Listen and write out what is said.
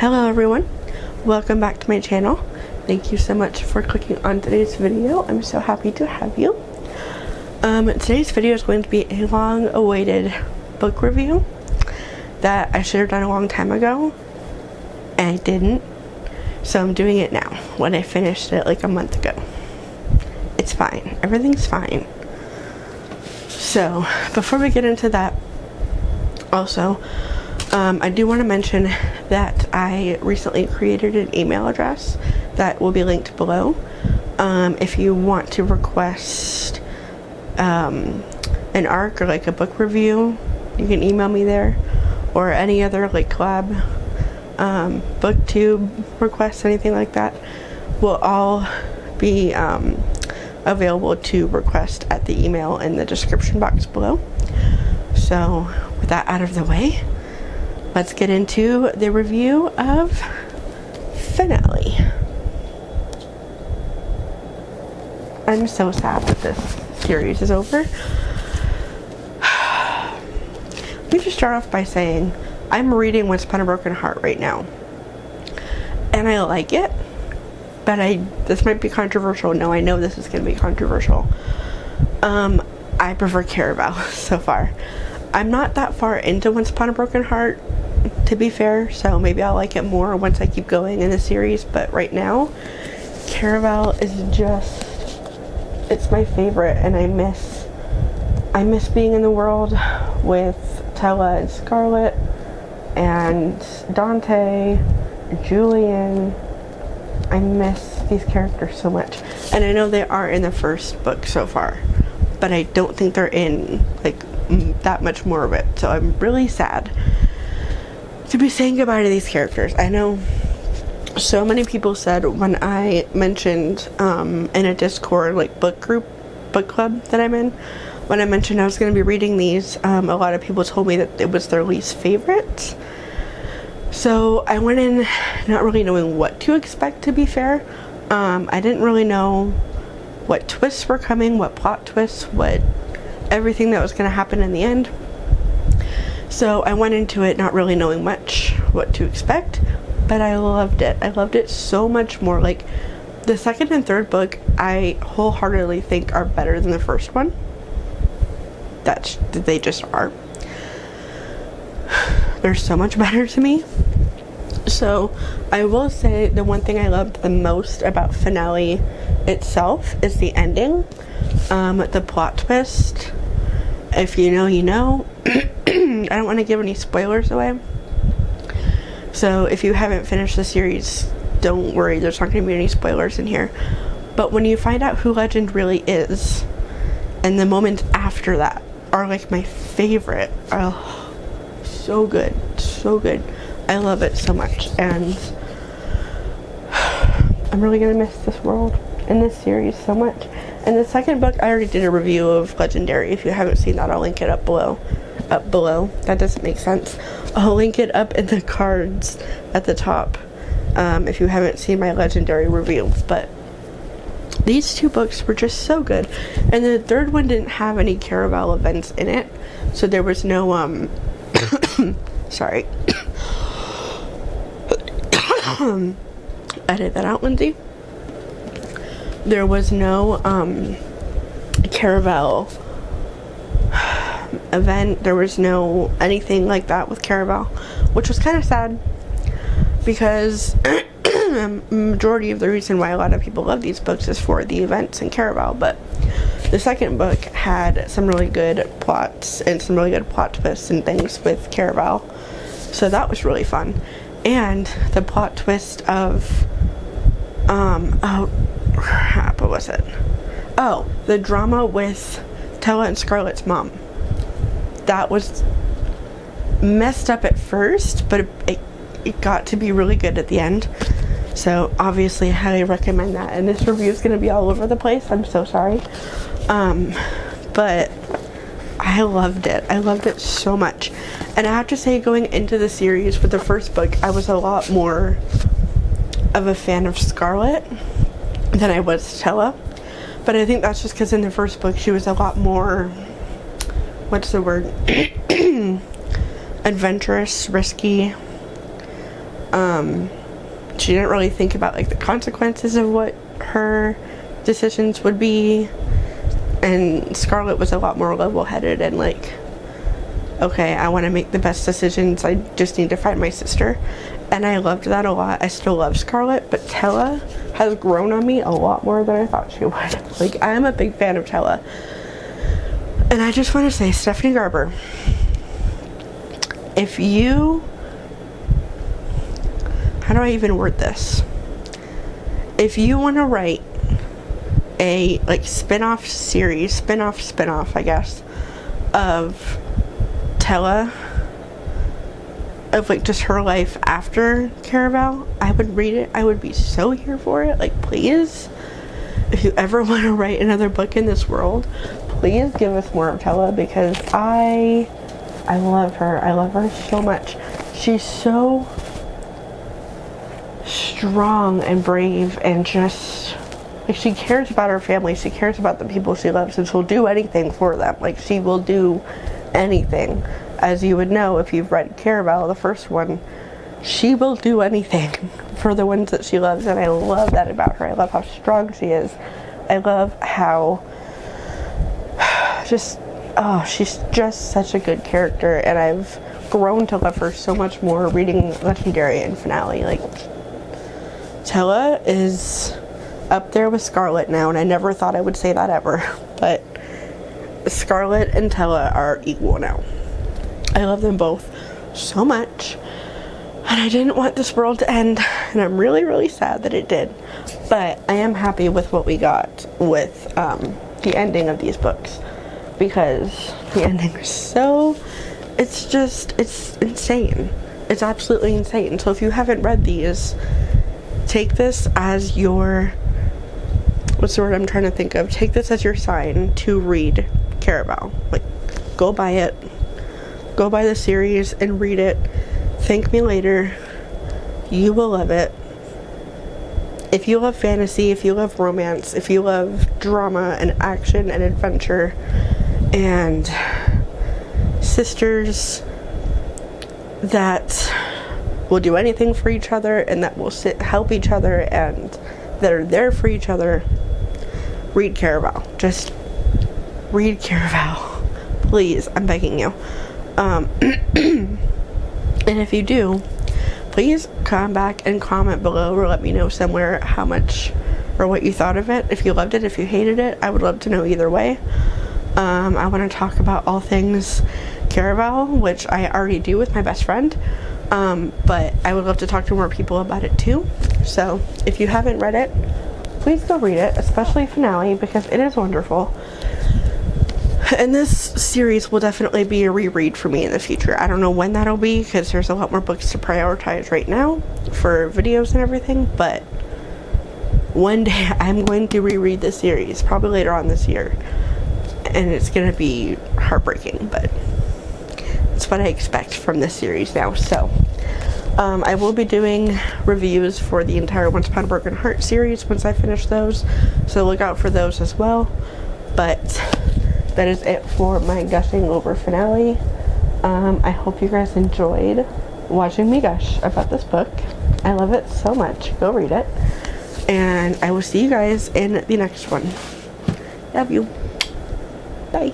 Hello everyone, welcome back to my channel. Thank you so much for clicking on today's video. I'm so happy to have you. Today's video is going to be a long-awaited book review that I should have done a long time ago, and I didn't. So I'm doing it now when I finished it like a month ago. It's fine. Everything's fine. So before we get into that, also, I do want to mention that I recently created an email address that will be linked below. If you want to request an arc or like a book review, you can email me there, or any other like collab, booktube requests, anything like that will all be available to request at the email in the description box below. So with that out of the way, let's get into the review of Finale. I'm so sad that this series is over. Let me just start off by saying I'm reading Once Upon a Broken Heart right now, and I like it, but this might be controversial. No, I know this is going to be controversial. I prefer Caraval so far. I'm not that far into Once Upon a Broken Heart, to be fair, so maybe I'll like it more once I keep going in the series, but right now Caraval is just, it's my favorite, and I miss being in the world with Tella and Scarlett and Dante, Julian. I miss these characters so much, and I know they are in the first book so far, but I don't think they're in like that much more of it, so I'm really sad to be saying goodbye to these characters. I know so many people said when I mentioned in a Discord like book club that I'm in, when I mentioned I was going to be reading these, a lot of people told me that it was their least favorite. So I went in not really knowing what to expect, to be fair. I didn't really know what twists were coming, what plot twists, what everything that was going to happen in the end. So I went into it not really knowing much what to expect, but I loved it. I loved it so much more. Like, the second and third book, I wholeheartedly think are better than the first one. They just are. They're so much better to me. So I will say the one thing I loved the most about Finale itself is the ending, the plot twist. If you know, you know. I don't want to give any spoilers away, so if you haven't finished the series, don't worry, there's not going to be any spoilers in here. But when you find out who Legend really is, and the moments after that are like my favorite. Oh, so good, so good. I love it so much, and I'm really going to miss this world and this series so much. And the second book, I already did a review of Legendary. If you haven't seen that, I'll link it up below. That doesn't make sense. I'll link it up in the cards at the top, if you haven't seen my Legendary review. But these two books were just so good. And the third one didn't have any Caraval events in it, so there was no sorry. Edit that out, Lindsay. There was no Caraval event. There was no anything like that with Caraval, which was kind of sad, because majority of the reason why a lot of people love these books is for the events in Caraval. But the second book had some really good plots and some really good plot twists and things with Caraval, so that was really fun. And the plot twist of oh crap, what was it? Oh, the drama with Tella and Scarlett's mom. That was messed up at first, but it got to be really good at the end. So obviously I highly recommend that. And this review is going to be all over the place. I'm so sorry. But I loved it. I loved it so much. And I have to say, going into the series for the first book, I was a lot more of a fan of Scarlett than I was Tella. But I think that's just because in the first book she was a lot more, what's the word, adventurous, risky, She didn't really think about like the consequences of what her decisions would be, and Scarlett was a lot more level-headed and like, okay, I want to make the best decisions, I just need to find my sister. And I loved that a lot. I still love Scarlett, but Tella has grown on me a lot more than I thought she would. Like, I am a big fan of Tella. And I just want to say, Stephanie Garber, if you, how do I even word this? If you want to write a like spin-off series, spin-off, I guess, of Tella, of like just her life after Caraval, I would read it. I would be so here for it. Like, please, if you ever want to write another book in this world, please give us more of Tella, because I love her. I love her so much. She's so strong and brave, and just like, she cares about her family. She cares about the people she loves, and she'll do anything for them. Like, she will do anything. As you would know if you've read Caraval, the first one, she will do anything for the ones that she loves, and I love that about her. I love how strong she is. I love how she's just such a good character, and I've grown to love her so much more reading Legendary and Finale. Like, Tella is up there with Scarlett now, and I never thought I would say that ever, but Scarlett and Tella are equal now. I love them both so much, and I didn't want this world to end, and I'm really, really sad that it did, but I am happy with what we got with the ending of these books, because the ending is so, it's insane. It's absolutely insane. So if you haven't read these, take this as your, what's the word I'm trying to think of? Take this as your sign to read Caraval. Like, go buy it. Go buy the series and read it. Thank me later. You will love it. If you love fantasy, if you love romance, if you love drama and action and adventure and sisters that will do anything for each other and that will help each other and that are there for each other, read Caraval. Just read Caraval. Please, I'm begging you. And if you do, please come back and comment below or let me know somewhere how much or what you thought of it. If you loved it, if you hated it, I would love to know either way. I want to talk about all things Caraval, which I already do with my best friend, but I would love to talk to more people about it too. So if you haven't read it, please go read it, especially Finale, because it is wonderful. And this series will definitely be a reread for me in the future. I don't know when that'll be, because there's a lot more books to prioritize right now for videos and everything, but one day I'm going to reread this series, probably later on this year, and it's going to be heartbreaking, but it's what I expect from this series now. So I will be doing reviews for the entire Once Upon a Broken Heart series once I finish those, so look out for those as well. But that is it for my gushing over Finale. I hope you guys enjoyed watching me gush about this book. I love it so much. Go read it. And I will see you guys in the next one. Love you. Bye.